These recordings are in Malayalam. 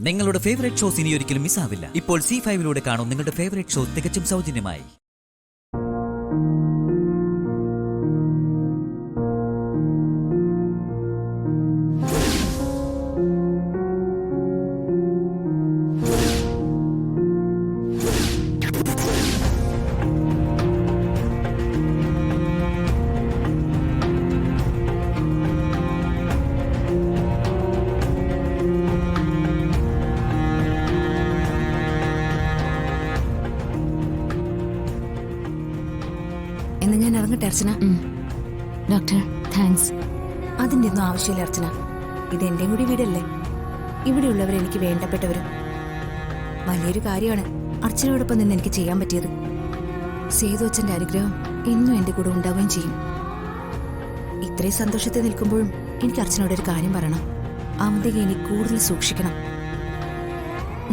നിങ്ങളുടെ ഫേവറേറ്റ് ഷോസ് ഇനി ഒരിക്കലും മിസ്സാവില്ല. ഇപ്പോൾ C5 കാണും നിങ്ങളുടെ ഫേവറേറ്റ് ഷോ തികച്ചും സൗജന്യമായി. എന്ന് ഞാൻ ഇറങ്ങട്ടെ അർച്ചന. Doctor thanks. അതിൻ്റെ ഒന്നും ആവശ്യമില്ല അർച്ചന. ഇത് എന്റെയും കൂടി വീടല്ലേ. ഇവിടെയുള്ളവർ എനിക്ക് വേണ്ടപ്പെട്ടവരും. വലിയൊരു കാര്യമാണ് അർച്ചനയോടൊപ്പം നിന്ന് എനിക്ക് ചെയ്യാൻ പറ്റിയത്. സേതു അച്ഛൻ്റെ അനുഗ്രഹം എന്നും എൻ്റെ കൂടെ ഉണ്ടാവുകയും ചെയ്യും. ഇത്രയും സന്തോഷത്തിൽ നിൽക്കുമ്പോഴും എനിക്ക് അർച്ചനയോടൊരു കാര്യം പറയണം. അവന്തിക എനിക്ക് കൂടുതൽ സൂക്ഷിക്കണം.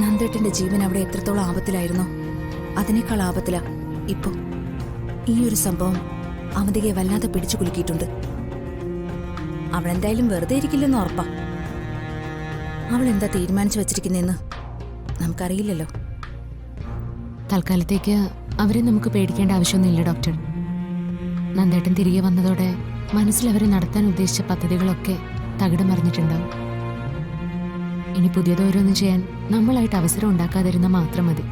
നന്ദേട്ടൻ്റെ ജീവൻ അവിടെ എത്രത്തോളം ആപത്തിലായിരുന്നോ അതിനേക്കാൾ ആപത്തിലാ ഇപ്പോ. ഈ ഒരു സംഭവം അവന്തികയെ വല്ലാതെ പിടിച്ചു കുലുക്കിയിട്ടുണ്ട്. അവളെന്തായാലും വെറുതെ ഇരിക്കില്ലെന്ന് ഉറപ്പാ. അവൾ എന്താ തീരുമാനിച്ചു വെച്ചിരിക്കുന്നെന്ന് നമുക്കറിയില്ലല്ലോ. തൽക്കാലത്തേക്ക് അവരെ നമുക്ക് പേടിക്കേണ്ട ആവശ്യമൊന്നുമില്ല ഡോക്ടർ. നന്ദേട്ടൻ തിരികെ വന്നതോടെ മനസ്സിൽ അവർ നടത്താൻ ഉദ്ദേശിച്ച പദ്ധതികളൊക്കെ തകിടം മറിഞ്ഞിട്ടുണ്ടാവും. ഇനി പുതിയതോരോന്നും ചെയ്യാൻ നമ്മളായിട്ട് അവസരം ഉണ്ടാക്കാതിരുന്ന മാത്രം മതി.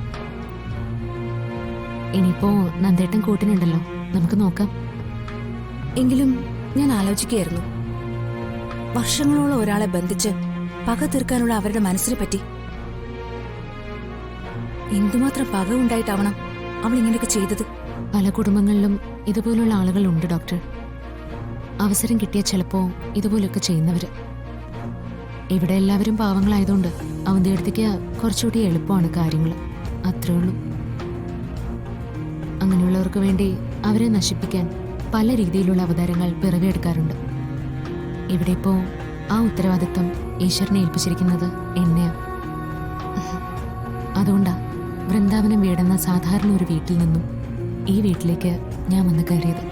ഇനിയിപ്പോ നന്ദേട്ടൻ കൂട്ടിനുണ്ടല്ലോ, നമുക്ക് നോക്കാം. എങ്കിലും ഞാൻ ആലോചിക്കുകയായിരുന്നു, വർഷങ്ങളോളം ഒരാളെ ബന്ധിച്ച് പക തീർക്കാനുള്ള അവരുടെ മനസ്സിനെ പറ്റി. എന്തുമാത്രം പക ഉണ്ടായിട്ടാവണം അവൾ ഇങ്ങനെയൊക്കെ ചെയ്തത്. പല കുടുംബങ്ങളിലും ഇതുപോലുള്ള ആളുകളുണ്ട് ഡോക്ടർ. അവസരം കിട്ടിയ ചിലപ്പോ ഇതുപോലൊക്കെ ചെയ്യുന്നവര്. ഇവിടെ എല്ലാവരും പാവങ്ങളായതുകൊണ്ട് അവന്റെ അടുത്തേക്ക് കുറച്ചുകൂടി എളുപ്പമാണ് കാര്യങ്ങൾ, അത്രേ ഉള്ളൂ. അങ്ങനെയുള്ളവർക്ക് വേണ്ടി അവരെ നശിപ്പിക്കാൻ പല രീതിയിലുള്ള അവതാരങ്ങൾ പിറവിയെടുക്കാറുണ്ട്. ഇവിടെ ഇപ്പോ ആ ഉത്തരവാദിത്വം ഈശ്വരനെ ഏൽപ്പിച്ചിരിക്കുന്നത് എന്നെയാ. അതുകൊണ്ടാ വൃന്ദാവനം വീടെന്ന സാധാരണ ഒരു വീട്ടിൽ നിന്നും ഈ വീട്ടിലേക്ക് ഞാൻ വന്ന് കയറിയത്.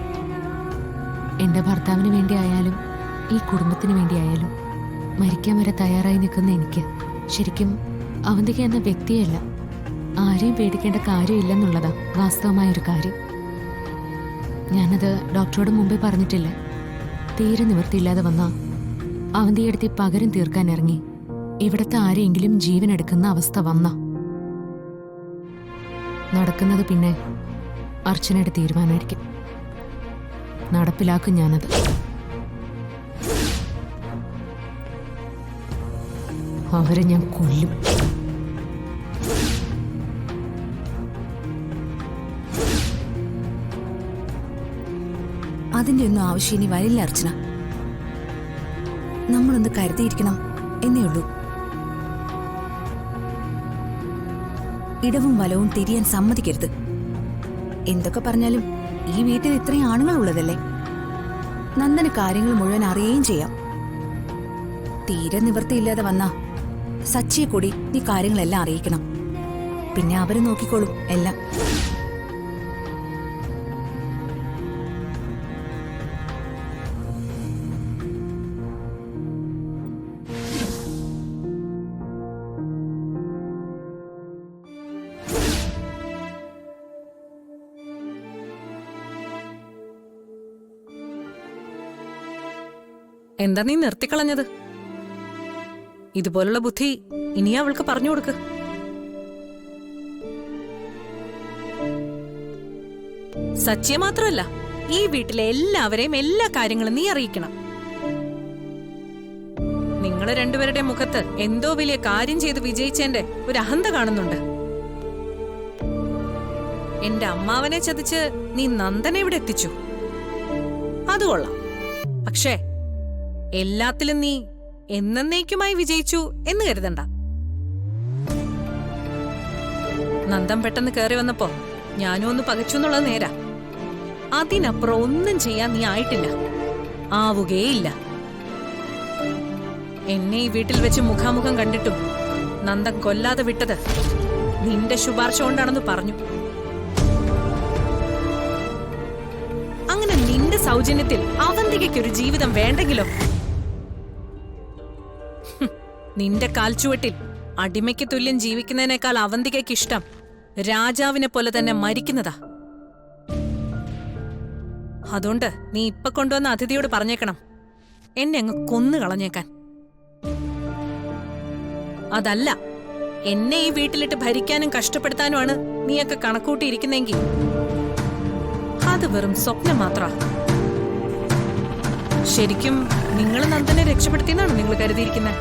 എൻ്റെ ഭർത്താവിന് വേണ്ടി ആയാലും ഈ കുടുംബത്തിന് വേണ്ടി ആയാലും മരിക്കാൻ വരെ തയ്യാറായി നിൽക്കുന്ന എനിക്ക് ശരിക്കും അവന്തിക എന്ന വ്യക്തിയല്ല, ആരെയും പേടിക്കേണ്ട കാര്യമില്ലെന്നുള്ളതാ വാസ്തവമായൊരു കാര്യം. ഞാനത് ഡോക്ടറോട് മുമ്പേ പറഞ്ഞിട്ടില്ല. തീരെ നിവൃത്തിയില്ലാതെ വന്ന അവന്തിയെടുത്ത് പകരം തീർക്കാൻ ഇറങ്ങി ഇവിടുത്തെ ആരെയെങ്കിലും ജീവൻ എടുക്കുന്ന അവസ്ഥ വന്ന നടക്കുന്നത് പിന്നെ അർച്ചനയുടെ തീരുമാനമായിരിക്കും. നടപ്പിലാക്കും ഞാനത്. അവരെ ഞാൻ കൊല്ലും. അതിന്റെ ഒന്നും ആവശ്യം ഇനി വരില്ല അർച്ചന. നമ്മളൊന്ന് കരുതിയിരിക്കണം എന്നേ ഉള്ളൂ. ഇടവും വലവും തിരിയാൻ സമ്മതിക്കരുത്. എന്തൊക്കെ പറഞ്ഞാലും ഈ വീട്ടിൽ ഇത്രയും ആണുങ്ങൾ ഉള്ളതല്ലേ. നന്ദന് കാര്യങ്ങൾ മുഴുവൻ അറിയുകയും ചെയ്യാം. തീരെ നിവൃത്തിയില്ലാതെ വന്നാ സച്ചിയെ കൂടി ഈ കാര്യങ്ങളെല്ലാം അറിയിക്കണം. പിന്നെ അവര് നോക്കിക്കോളും എല്ലാം. എന്താ നീ നിർത്തിക്കളഞ്ഞത്? ഇതുപോലുള്ള ബുദ്ധി ഇനി അവൾക്ക് പറഞ്ഞു കൊടുക്ക്. സച്ചിയെ മാത്രമല്ല, ഈ വീട്ടിലെ എല്ലാവരെയും എല്ലാ കാര്യങ്ങളും നീ അറിയിക്കണം. നിങ്ങള് രണ്ടുപേരുടെ മുഖത്ത് എന്തോ വലിയ കാര്യം ചെയ്ത് വിജയിച്ചതിന്റെ ഒരു അഹന്ത കാണുന്നുണ്ട്. എന്റെ അമ്മാവനെ ചതിച്ച് നീ നന്ദനെ ഇവിടെ എത്തിച്ചു, അത് കൊള്ളാം. പക്ഷേ എല്ലാത്തിലും നീ എന്നേക്കുമായി വിജയിച്ചു എന്ന് കരുതണ്ട. നന്ദൻ പെട്ടെന്ന് കയറി വന്നപ്പോ ഞാനും ഒന്ന് പകച്ചു എന്നുള്ളത് നേരാ. അതിനപ്പുറം ഒന്നും ചെയ്യാൻ നീ ആയിട്ടില്ല, ആവുകയില്ല. എന്നെ ഈ വീട്ടിൽ വെച്ച് മുഖാമുഖം കണ്ടിട്ടും നന്ദൻ കൊല്ലാതെ വിട്ടത് നിന്റെ ശുപാർശ കൊണ്ടാണെന്ന് പറഞ്ഞു. അങ്ങനെ നിന്റെ സൗജന്യത്തിൽ അവന്തികയ്ക്കൊരു ജീവിതം വേണ്ടെങ്കിലോ? നിന്റെ കാൽച്ചുവട്ടിൽ അടിമയ്ക്ക് തുല്യം ജീവിക്കുന്നതിനേക്കാൾ അവന്തികയ്ക്ക് ഇഷ്ടം രാജാവിനെ പോലെ തന്നെ മരിക്കുന്നതാ. അതുകൊണ്ട് നീ ഇപ്പൊ കൊണ്ടുവന്ന അതിഥിയോട് പറഞ്ഞേക്കണം, എന്നെ അങ്ങ് കൊന്നു കളഞ്ഞേക്കാൻ. അതല്ല, എന്നെ ഈ വീട്ടിലിട്ട് ഭരിക്കാനും കഷ്ടപ്പെടുത്താനുമാണ് നീയൊക്കെ കണക്കൂട്ടിയിരിക്കുന്നെങ്കിൽ അത് വെറും സ്വപ്നം മാത്ര. ശരിക്കും നിങ്ങൾ നന്ദനെ രക്ഷപ്പെടുത്തിയെന്നാണ് നിങ്ങൾ കരുതിയിരിക്കുന്നത്.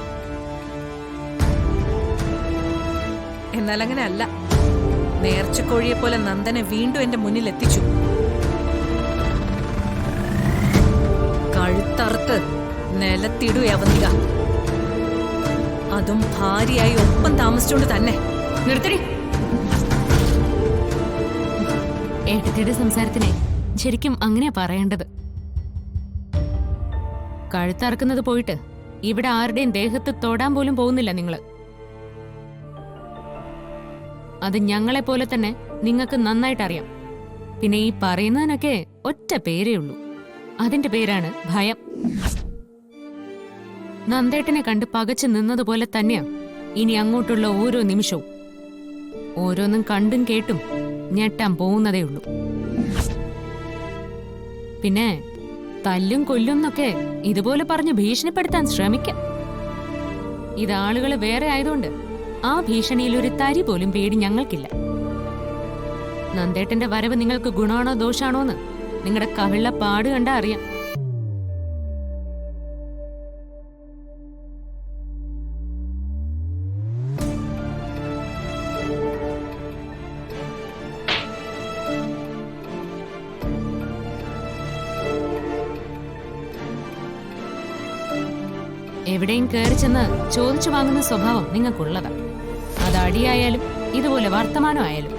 എന്നാൽ അങ്ങനെ അല്ല. നേർച്ചക്കോഴിയെ പോലെ നന്ദനെ വീണ്ടും എന്റെ മുന്നിൽ എത്തിച്ചു. കഴുത്തറുത്ത് നിലത്തിടു അവന്തിക, അതും ഭാര്യയായി ഒപ്പം താമസിച്ചുകൊണ്ട് തന്നെ. നിർത്തടി. ഏട്ടത്തിയുടെ സംസാരത്തിനെ ശരിക്കും അങ്ങനെയാ പറയേണ്ടത്. കഴുത്തറക്കുന്നത് പോയിട്ട് ഇവിടെ ആരുടെയും ദേഹത്ത് തൊടാൻ പോലും പോകുന്നില്ല നിങ്ങള്. അത് ഞങ്ങളെ പോലെ തന്നെ നിങ്ങൾക്ക് നന്നായിട്ട് അറിയാം. പിന്നെ ഈ പറയുന്നതിനൊക്കെ ഒറ്റ പേരേ ഉള്ളൂ, അതിന്റെ പേരാണ് ഭയം. നന്ദേട്ടനെ കണ്ട് പകച്ചു നിന്നതുപോലെ തന്നെയാ ഇനി അങ്ങോട്ടുള്ള ഓരോ നിമിഷവും. ഓരോന്നും കണ്ടും കേട്ടും ഞെട്ടാൻ പോകുന്നതേ ഉള്ളൂ. പിന്നെ തല്ലും കൊല്ലും എന്നൊക്കെ ഇതുപോലെ പറഞ്ഞ് ഭീഷണിപ്പെടുത്താൻ ശ്രമിക്കാം. ഇതാളുകൾ വേറെ ആയതുകൊണ്ട് ആ ഭീഷണിയിൽ ഒരു തരി പോലും പേടി ഞങ്ങൾക്കില്ല. നന്ദേട്ടന്റെ വരവ് നിങ്ങൾക്ക് ഗുണമാണോ ദോഷാണോന്ന് നിങ്ങളുടെ കവിള്ള പാട് കണ്ടാ അറിയാം. എവിടെയും കയറി ചെന്ന് ചോദിച്ചു വാങ്ങുന്ന സ്വഭാവം നിങ്ങൾക്കുള്ളതാ. അത് അടിയായാലും ഇതുപോലെ വർത്തമാനം ആയാലും.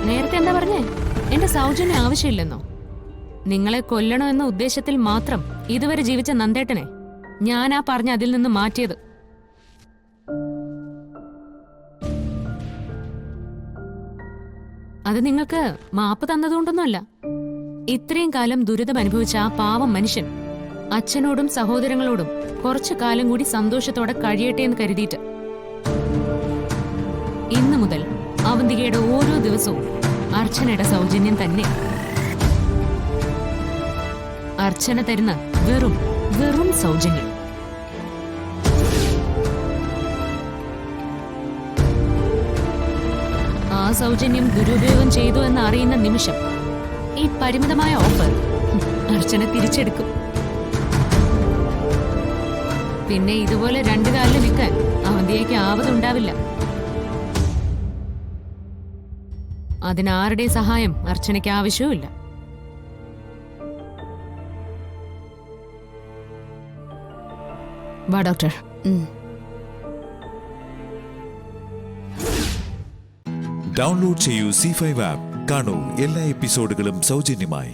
നേരത്തെ എന്താ പറഞ്ഞേ? എന്റെ സൗജന്യം ആവശ്യമില്ലെന്നോ? നിങ്ങളെ കൊല്ലണോ എന്ന ഉദ്ദേശത്തിൽ മാത്രം ഇതുവരെ ജീവിച്ച നന്ദേട്ടനെ ഞാനാ പറഞ്ഞ അതിൽ നിന്ന് മാറ്റിയത്. അത് നിങ്ങൾക്ക് മാപ്പ് തന്നതുകൊണ്ടൊന്നുമല്ല. ഇത്രയും കാലം ദുരിതം അനുഭവിച്ച ആ പാവം മനുഷ്യൻ അച്ഛനോടും സഹോദരങ്ങളോടും കുറച്ചു കാലം കൂടി സന്തോഷത്തോടെ കഴിയട്ടെ എന്ന് കരുതിയിട്ട്. ഇന്നു മുതൽ അവന്തികയുടെ ഓരോ ദിവസവും അർച്ചനയുടെ സൗജന്യം തന്നെ. അർച്ചന തരുന്ന വെറും വെറും സൗജന്യം. ആ സൗജന്യം ദുരുപയോഗം ചെയ്തു എന്ന് അറിയുന്ന നിമിഷം ഈ പരിമിതമായ ഓഫർ അർച്ചന തിരിച്ചെടുക്കും. പിന്നെ ഇതുപോലെ രണ്ടു കാലിൽ നിൽക്കാൻ അവന്തിയേക്ക് ആവതുണ്ടാവില്ല. അതിനാരുടെ സഹായം അർച്ചനയ്ക്ക് ആവശ്യവുമില്ല. വാ ഡോക്ടർ. ഡൗൺലോഡ് ചെയ്യൂ C5 ആപ്പ്. കാണൂ എല്ലാ എപ്പിസോഡുകളും സൗജന്യമായി.